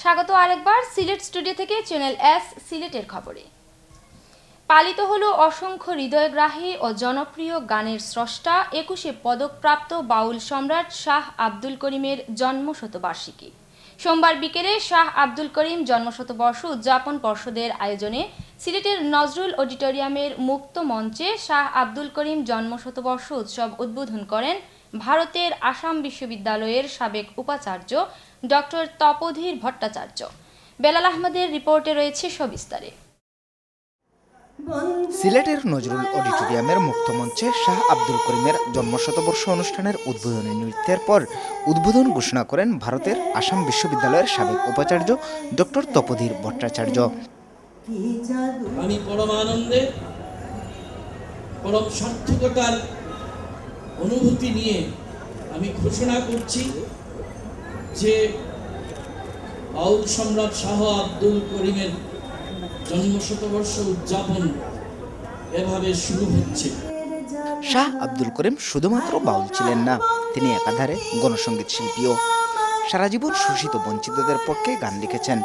স্বাগত আরেকবার সিলেট স্টুডিও থেকে চ্যানেল এস সিলেটের খবরে। পালিত হলো অসংখ্য হৃদয়গ্রাহী ও জনপ্রিয় গানের স্রষ্টা ২১শে পদকপ্রাপ্ত বাউল সম্রাট শাহ আব্দুল করিমের জন্মশতবার্ষিকী। সোমবার বিকেলে শাহ আব্দুল করিম জন্মশতবর্ষ উদযাপন পর্ষদের আয়োজনে সিলেটের নজরুল অডিটোরিয়ামের মুক্ত মঞ্চে শাহ আব্দুল করিম জন্মশতবর্ষ উৎসব উদ্বোধন করেন ভারতের আসাম বিশ্ববিদ্যালয়ের সাবেক উপাচার্য ডক্টর তপোধীর ভট্টাচার্য। বেলাল আহমদের রিপোর্টে রয়েছে সবিস্তারে। সিলেটের নজরুল অডিটোরিয়ামের মুক্তমঞ্চে শাহ আব্দুল করিমের জন্মশতবর্ষ অনুষ্ঠানের উদ্বোধনী নৃত্যের পর উদ্বোধন ঘোষণা করেন ভারতের আসাম বিশ্ববিদ্যালয়ের সাবেক উপাচার্য ডক্টর তপোধীর ভট্টাচার্য। আমি পরম আনন্দে পরম সার্থকতার অনুভূতি নিয়ে আমি ঘোষণা করছি যে বাউল সম্রাট শাহ আব্দুল করিমের জন্মশতবর্ষ উদযাপন এভাবে শুরু হচ্ছে। শাহ আব্দুল করিম শুধুমাত্র বাউল ছিলেন না, তিনি একাধারে গণসঙ্গীত শিল্পীও। সারা জীবন শোষিত বঞ্চিতদের পক্ষে গান লিখেছেন।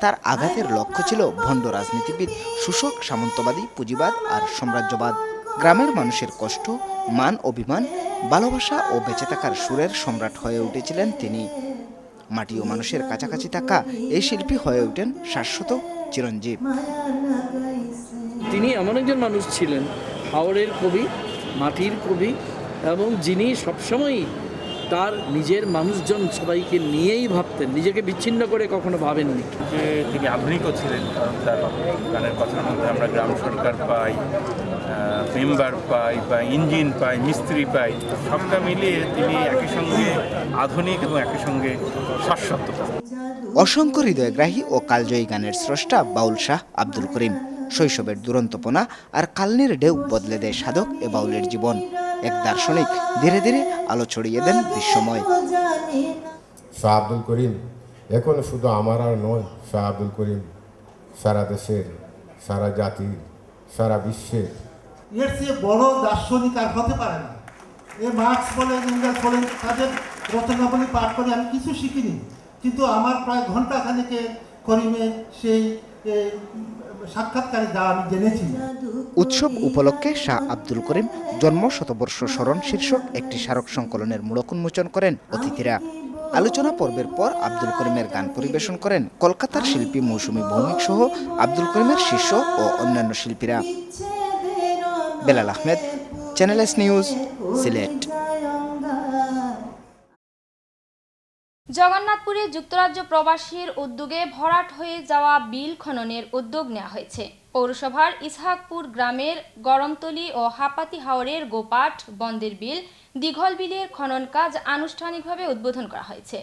তার আঘাতের লক্ষ্য ছিল ভণ্ড রাজনীতিবিদ, শোষক, সামন্তবাদী, পুঁজিবাদ আর সাম্রাজ্যবাদ। গ্রামের মানুষের কষ্ট, মান, অভিমান, ভালোবাসা ও বেঁচে থাকার সুরের সম্রাট হয়ে উঠেছিলেন তিনি। মাটি ও মানুষের কাছাকাছি থাকা এই শিল্পী হয়ে ওঠেন শাশ্বত চিরঞ্জীব। তিনি এমন একজন মানুষ ছিলেন, হাওরের কবি, মাটির কবি, এবং যিনি সবসময়ই তার নিজের মানুষজন সবাইকে নিয়েই ভাবতেন, নিজেকে বিচ্ছিন্ন করে কখনো ভাবেননি। যে তিনি আধুনিকও ছিলেন, তার গানের কথার মধ্যে আমরা গ্রাম সরকার পাই, মেম্বার পাই বা ইঞ্জিন পাই, মিস্ত্রি পাই, সবটা মিলিয়ে তিনি একই সঙ্গে আধুনিক এবং একই সঙ্গে শাশ্বত। অসংখ্য হৃদয়গ্রাহী ও কালজয়ী গানের স্রষ্টা বাউল শাহ আব্দুল করিম। শৈশবের দুরন্তপনা আর কালনির ঢেউ বদলে দেয় সাধক এ বাউলের জীবন। এক দার্শনিক, ধীরে ধীরে আলো ছড়িয়ে দেন বিশ্বময়। শাহ আব্দুল করিম এখন শুধু আমার আর নয়, শাহ আব্দুল করিম সারা দেশের, সারা জাতির, সারা বিশ্বের। এর চেয়ে বড় দার্শনিক আর হতে পারে না। এ মার্কস বলেন, ইংরেজ বলেন, তাদের রচনাবলী পাঠ করে আমি কিছু শিখিনি, কিন্তু আমার প্রায় ঘন্টা খানেকে করিমের সেই সাক্ষাৎকারে যা আমি জেনেছি। উৎসব উপলক্ষে শাহ আব্দুল করিম জন্মশতবর্ষ স্মরণ শীর্ষক একটি স্মারক সংকলনের মূলক উন্মোচন করেন অতিথিরা। আলোচনা পর্বের পর আব্দুল করিমের গান পরিবেশন করেন কলকাতার শিল্পী মৌসুমী ভৌমিক সহ আব্দুল করিমের শিষ্য ও অন্যান্য শিল্পীরা। Belal Ahmed, channel S news, Sylhet. জগন্নাথপুরে যুক্তরাজ্য প্রবাসীর উদ্যোগে ভরাট হয়ে যাওয়া বিল খননের উদ্যোগ নেওয়া হয়েছে। পৌরসভার ইসহাকপুর গ্রামের গরমতলী ও হাপাতি হাওরের গোপাট বন্দের বিল, দীঘল বিলের খনন কাজ আনুষ্ঠানিকভাবে উদ্বোধন করা হয়েছে।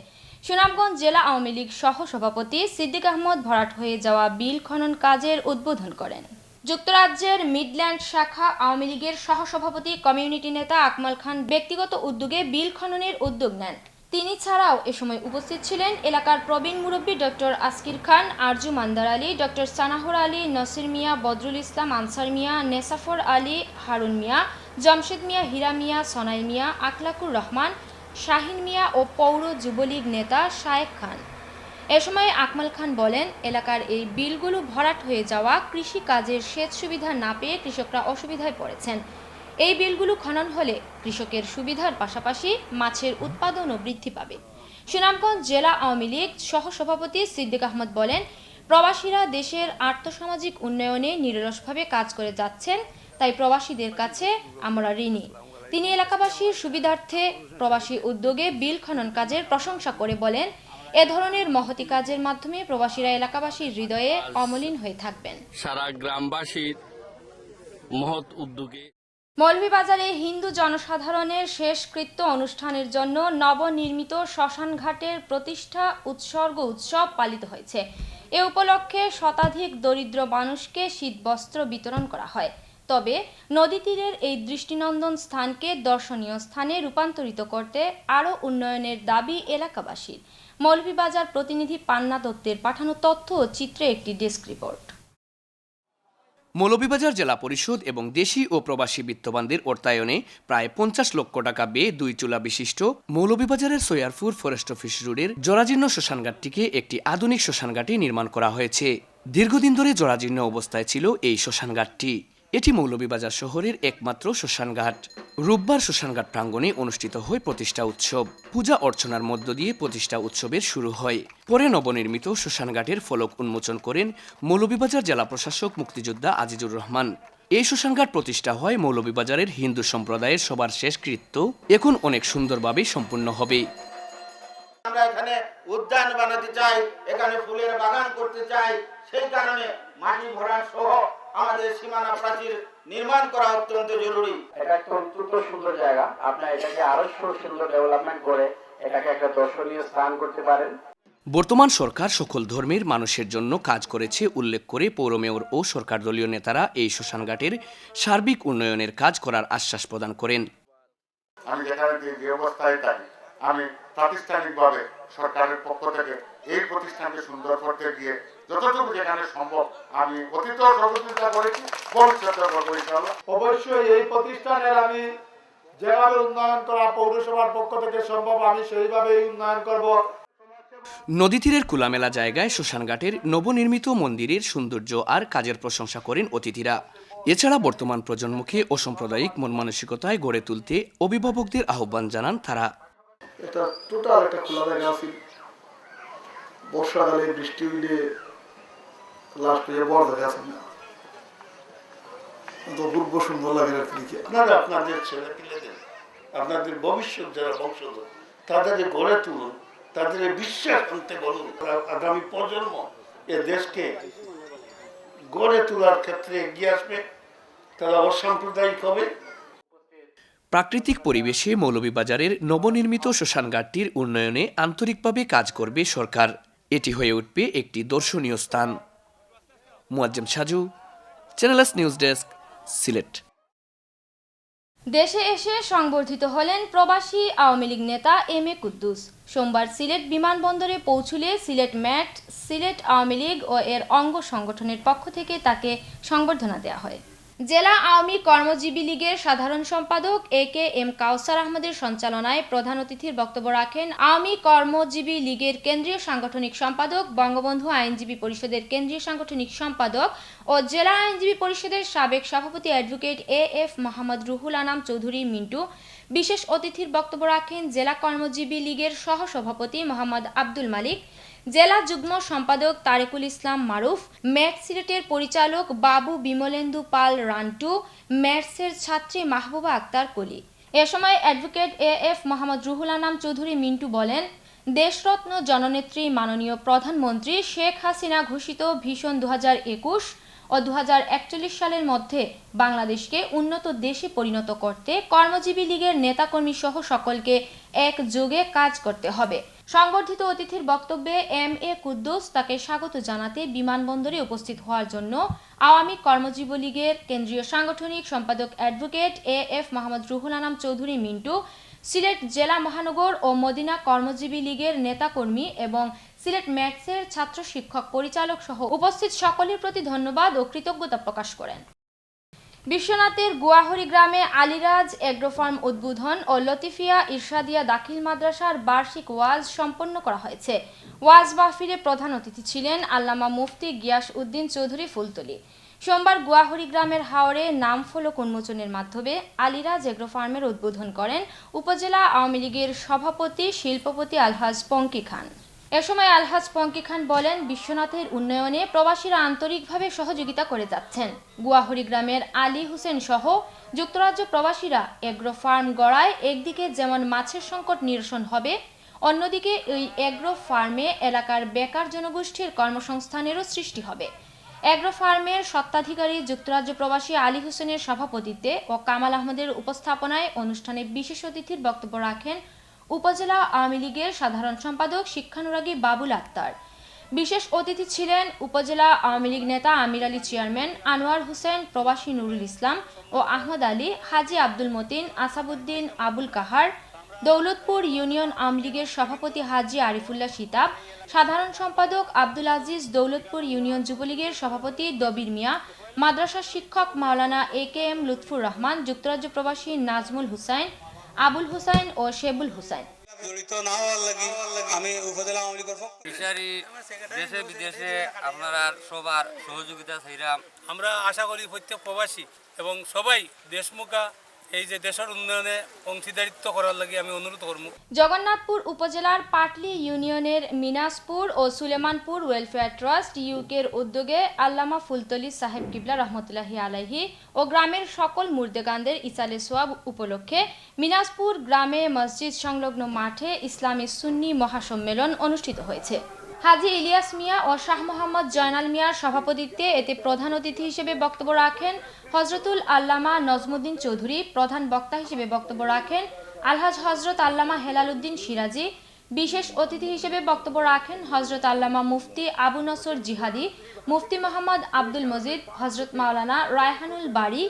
সুনামগঞ্জ জেলা আওয়ামী লীগ সহ সভাপতি সিদ্দিক আহমদ ভরাট হয়ে যাওয়া বিল খনন কাজের উদ্বোধন করেন। যুক্তরাজ্যের মিডল্যান্ড শাখা আওয়ামী লীগের সহসভাপতি কমিউনিটি নেতা আকমাল খান ব্যক্তিগত উদ্যোগে বিল খননের উদ্যোগ নেন। তিনি ছাড়াও এ সময় উপস্থিত ছিলেন এলাকার প্রবীণ মুরব্বী ডক্টর আসকির খান, আরজু মান্দার আলী, ডক্টর সানাহর আলী, নসির মিয়া, বদরুল ইসলাম, আনসার মিয়া, নেসাফর আলী, হারুন মিয়া, জমশেদ মিয়া, হীরা মিয়া, সনাই মিয়া, আখলাকুর রহমান, শাহিন মিয়া ও পৌর যুবলীগ নেতা শায়েক খান। এ সময় আকমাল খান বলেন, এলাকার এই বিলগুলো ভরাট হয়ে যাওয়া কৃষি কাজের সেচ সুবিধা না পেয়ে কৃষকরা অসুবিধায় পড়েছেন। এই বিলগুলো খনন হলে কৃষকের সুবিধার পাশাপাশি মাছের উৎপাদনও বৃদ্ধি পাবে। সুনামগঞ্জ জেলা আওয়ামী লীগ সহসভাপতি সিদ্দিক আহমদ বলেন, প্রবাসীরা দেশের আর্থসামাজিক উন্নয়নে নিরলসভাবে কাজ করে যাচ্ছেন, তাই প্রবাসীদের কাছে আমরা ঋণী। তিনি এলাকাবাসীর সুবিধার্থে প্রবাসী উদ্যোগে বিল খনন কাজের প্রশংসা করে বলেন, এ ধরনের মহতি কাজের মাধ্যমে প্রবাসীরা এলাকাবাসীর হৃদয়ে অমলিন হয়ে থাকবেন। সারা গ্রামবাসীর মহৎ উদ্যোগে মৌলভীবাজারে হিন্দু জনসাধারণের শেষকৃত্য অনুষ্ঠানের জন্য নবনির্মিত শ্মশানঘাটের প্রতিষ্ঠা উৎসর্গ উৎসব পালিত হয়েছে। এ উপলক্ষে শতাধিক দরিদ্র মানুষকে শীতবস্ত্র বিতরণ করা হয়। তবে নদী তীরের এই দৃষ্টিনন্দন স্থানকে দর্শনীয় স্থানে রূপান্তরিত করতে আরও উন্নয়নের দাবি এলাকাবাসীর। মৌলভীবাজার প্রতিনিধি পান্না দত্তের পাঠানো তথ্য ও চিত্রে একটি ডেস্ক রিপোর্ট। মৌলভীবাজার জেলা পরিষদ এবং দেশি ও প্রবাসী বিত্তবানদের অর্থায়নে প্রায় 50 লক্ষ টাকা ব্যয়ে 2 চুলা বিশিষ্ট মৌলভীবাজারের সৈয়ারপুর ফরেস্ট অফিস রোডের জরাজীর্ণ শ্মশানঘাটটিকে একটি আধুনিক শ্মশানঘাটে নির্মাণ করা হয়েছে। দীর্ঘদিন ধরে জরাজীর্ণ অবস্থায় ছিল এই শ্মশানঘাটটি। এটি মৌলভীবাজার শহরের একমাত্র শ্মশানঘাট। রোববার শ্মশানঘাট প্রাঙ্গণে অনুষ্ঠিত হয় প্রতিষ্ঠা উৎসব। পূজা অর্চনার মধ্য দিয়ে প্রতিষ্ঠা উৎসবের শুরু হয়। পরে নবনির্মিত শ্মশানঘাটের ফলক উন্মোচন করেন মৌলভীবাজার জেলা প্রশাসক মুক্তিযোদ্ধা আজিজুর রহমান। এই শ্মশানঘাট প্রতিষ্ঠা হয় মৌলভীবাজারের হিন্দু সম্প্রদায়ের সবার শেষকৃত্য এখন অনেক সুন্দরভাবে সম্পূর্ণ হবে। আমরা এখানে উদ্যান বানাতে চাই, এখানে ফুলের বাগান করতে চাই, সেই কারণে মাটি ভরাট সহ আমাদের সীমানা প্রাচীর নির্মাণ করা অত্যন্ত জরুরি। এটা একটা অত্যন্ত সুন্দর জায়গা, আপনার এটাকে আরো সুন্দর ডেভেলপমেন্ট করে এটাকে একটা দর্শনীয় স্থান করতে পারেন। বর্তমান সরকার সকল ধর্মের মানুষের জন্য কাজ করেছে উল্লেখ করে পৌর মেয়র ও সরকার দলীয় নেতারা এই শ্মশানঘাটের সার্বিক উন্নয়নের কাজ করার আশ্বাস প্রদান করেন। আমি যেখানে যে অবস্থায় থাকি, আমি প্রাতিষ্ঠানিকভাবে সরকারের পক্ষ থেকে এই প্রতিষ্ঠানকে সুন্দর করতে গিয়ে যতটুকু যেখানে সম্ভব আমি অতীতেও সহযোগিতা করেছি, ভবিষ্যতেও করবো ইনশাআল্লাহ। অবশ্যই এই প্রতিষ্ঠানের আমি যেভাবে উন্নয়ন করা পৌরসভার পক্ষ থেকে সম্ভব আমি সেইভাবেই উন্নয়ন করব। নদী তীরের খোলামেলা জায়গায় শ্মশানঘাটের নবনির্মিত মন্দিরের সৌন্দর্য আর কাজের প্রশংসা করেন অতিথিরা। এছাড়া বর্তমান প্রজন্মকে অসাম্প্রদায়িক মন মানসিকতায় গড়ে তুলতে অভিভাবকদের আহ্বান জানান তারা। এটা টোটাল একটা খোলা জায়গা আছে, বর্ষাকালে বৃষ্টি হইলে লাস্ট হয়ে বড় জায়গা আছে না, তো পূর্ব সুন্দর লাগে আর কি। আপনারা আপনাদের ছেলে পিলেদের, আপনাদের ভবিষ্যৎ যারা বংশধর তাদেরকে গড়ে তুলুন, তাদের বিশ্বাস আনতে বলুন। আগামী প্রজন্ম এ দেশকে গড়ে তোলার ক্ষেত্রে এগিয়ে আসবে, তারা অসাম্প্রদায়িক হবে। প্রাকৃতিক পরিবেশে মৌলভীবাজারের নবনির্মিত শ্মশানঘাটটির উন্নয়নে আন্তরিকভাবে কাজ করবে সরকার। এটি হয়ে উঠবে একটি দর্শনীয় স্থান। Muazzem Saju, channels news desk, Sylhet. দেশে এসে সংবর্ধিত হলেন প্রবাসী আওয়ামী লীগ নেতা এম এ কুদ্দুস। সোমবার সিলেট বিমানবন্দরে পৌঁছলে সিলেট ম্যাট, সিলেট আওয়ামী লীগ ও এর অঙ্গ সংগঠনের পক্ষ থেকে তাকে সংবর্ধনা দেওয়া হয়। জেলা আওয়ামী কর্মজীবী লীগের সাধারণ সম্পাদক এ কে এম কাউসার আহমদের সঞ্চালনায় প্রধান অতিথির বক্তব্য রাখেন আওয়ামী কর্মজীবী লীগের কেন্দ্রীয় সাংগঠনিক সম্পাদক, বঙ্গবন্ধু আইনজীবী পরিষদের কেন্দ্রীয় সাংগঠনিক সম্পাদক ও জেলা আইনজীবী পরিষদের সাবেক সভাপতি advocate A F Mohammad Ruhul Anam Chowdhury Mintu. বিশেষ অতিথির বক্তব্য রাখেন জেলা কর্মজীবী লীগের সহসভাপতি মোহাম্মদ আব্দুল মালিক, জেলা যুগ্ম সম্পাদক তারেকুল ইসলাম মারুফ, ম্যাট সিলেটের পরিচালক বাবু বিমলেন্দু পাল রান্টু, ম্যাটসের ছাত্রী মাহবুবা আক্তার কলি। এ সময় advocate A F Mohammad Ruhul Anam Chowdhury Mintu বলেন, দেশরত্ন জননেত্রী মাননীয় প্রধানমন্ত্রী শেখ হাসিনা ঘোষিত ভিশন 2021 ও 2041 সালের মধ্যে বাংলাদেশকে উন্নত দেশে পরিণত করতে কর্মজীবী লীগের নেতাকর্মী সহ সকলকে একযোগে কাজ করতে হবে। সংবর্ধিত অতিথির বক্তব্যে এম এ কুদ্দুস তাকে স্বাগত জানাতে বিমানবন্দরে উপস্থিত হওয়ার জন্য আওয়ামী কর্মজীবী লীগের কেন্দ্রীয় সাংগঠনিক সম্পাদক advocate A F Mohammad Ruhul Anam Chowdhury Mintu, Sylhet জেলা মহানগর ও মদিনা কর্মজীবী লীগের নেতাকর্মী এবং সিলেট ম্যাটসের ছাত্র শিক্ষক পরিচালক সহ উপস্থিত সকলের প্রতি ধন্যবাদ ও কৃতজ্ঞতা প্রকাশ করেন। বিশ্বনাথের গুয়াহরি গ্রামে আলিরাজ এগ্রো ফার্ম উদ্বোধন ও লতিফিয়া ইরশাদিয়া দাখিল মাদ্রাসার বার্ষিক ওয়াজ সম্পন্ন করা হয়েছে। ওয়াজ মাহফিলে প্রধান অতিথি ছিলেন আল্লামা মুফতি গিয়াস উদ্দিন চৌধুরী ফুলতলি। সোমবার গুয়াহরি গ্রামের হাওরে নাম ফলক উন্মোচনের মাধ্যমে আলিরাজ এগ্রো ফার্মের উদ্বোধন করেন উপজেলা আওয়ামী লীগের সভাপতি শিল্পপতি আলহাজ পঙ্কি খান। এ সময় আলহাজ পঙ্কি খান বলেন, বিশ্বনাথের উন্নয়নে প্রবাসীরা আন্তরিকভাবে সহযোগিতা করে যাচ্ছেন। গুয়াহরি গ্রামের আলী হোসেন সহ যুক্তরাজ্য প্রবাসীরা এগ্রো ফার্ম গড়ায় একদিকে যেমন মাছের সংকট নিরসন হবে, অন্যদিকে এই এগ্রো ফার্মে এলাকার বেকার জনগোষ্ঠীর কর্মসংস্থানেরও সৃষ্টি হবে। এগ্রো ফার্মের স্বত্বাধিকারী যুক্তরাজ্য প্রবাসী আলী হোসেনের সভাপতিত্বে ও কামাল আহমদের উপস্থাপনায় অনুষ্ঠানে বিশেষ অতিথির বক্তব্য রাখেন উপজেলা আওয়ামী লীগের সাধারণ সম্পাদক শিক্ষানুরাগী বাবুল আক্তার। বিশেষ অতিথি ছিলেন উপজেলা আওয়ামী লীগ নেতা আমির আলী চেয়ারম্যান, আনোয়ার হোসেন, প্রবাসী নুরুল ইসলাম ও আহমদ আলী, হাজি আব্দুল মতিন, আসাবুদ্দিন, আবুল কাহার, দৌলতপুর ইউনিয়ন আওয়ামী লীগের সভাপতি হাজি আরিফুল্লাহ সিতাব, সাধারণ সম্পাদক আব্দুল আজিজ, দৌলতপুর ইউনিয়ন যুবলীগের সভাপতি দবির মিয়া, মাদ্রাসার শিক্ষক মাওলানা এ.কে.এম. লুৎফুর রহমান, যুক্তরাজ্য প্রবাসী নাজমুল হুসাইন, আবুল হুসাইন ও শেবুল হুসাইন। ফিশারি দেশে বিদেশে আপনারা সবার সহযোগিতা চাইলাম। আমরা আশা করি প্রত্যেক প্রবাসী এবং সবাই দেশমুখা এই যে দেশের উন্নয়নে অংশীদারিত্ব করার লাগে আমি অনুরোধ করব। জগন্নাথপুর উপজেলার পাটলি ইউনিয়নের মিনাসপুর ও সুলেমানপুর ওয়েলফেয়ার ট্রাস্ট ইউকের উদ্যোগে আল্লামা ফুলতলি সাহেব কিবলা রহমতুল্লাহি আলাইহি ও গ্রামের সকল মুর্দেগানদের ইসালে সোয়াব উপলক্ষে মিনাসপুর গ্রামে মসজিদ সংলগ্ন মাঠে ইসলামী সুন্নি মহাসম্মেলন অনুষ্ঠিত হয়েছে। হাজী ইলিয়াস মিয়া ও শাহ মোহাম্মদ জয়নাল মিয়ার সভাপতিত্বে এতে প্রধান অতিথি হিসেবে বক্তব্য রাখেন হজরতুল আল্লামা নজমুদ্দিন চৌধুরী। প্রধান বক্তা হিসেবে বক্তব্য রাখেন আলহাজ হজরত আল্লামা হেলাল উদ্দিন সিরাজি। বিশেষ অতিথি হিসেবে বক্তব্য রাখেন হজরত আল্লামা মুফতি আবু নসর জিহাদি, মুফতি মোহাম্মদ আব্দুল মজিদ, হজরত মাওলানা রায়হানুল বাড়ি,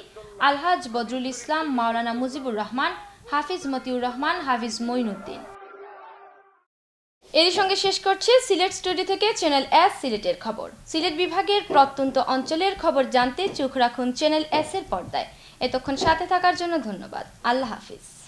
আলহাজ বদরুল ইসলাম, মাওলানা মুজিবুর রহমান, হাফিজ মতিউর রহমান, হাফিজ মঈনুদ্দিন। এর সঙ্গে শেষ করছি সিলেট স্টুডিও থেকে চ্যানেল এস সিলেটের খবর। সিলেট বিভাগের প্রত্যন্ত অঞ্চলের খবর জানতে চোখ রাখুন চ্যানেল এস এর পর্দায়। এতক্ষণ সাথে থাকার জন্য ধন্যবাদ। আল্লাহ হাফিজ।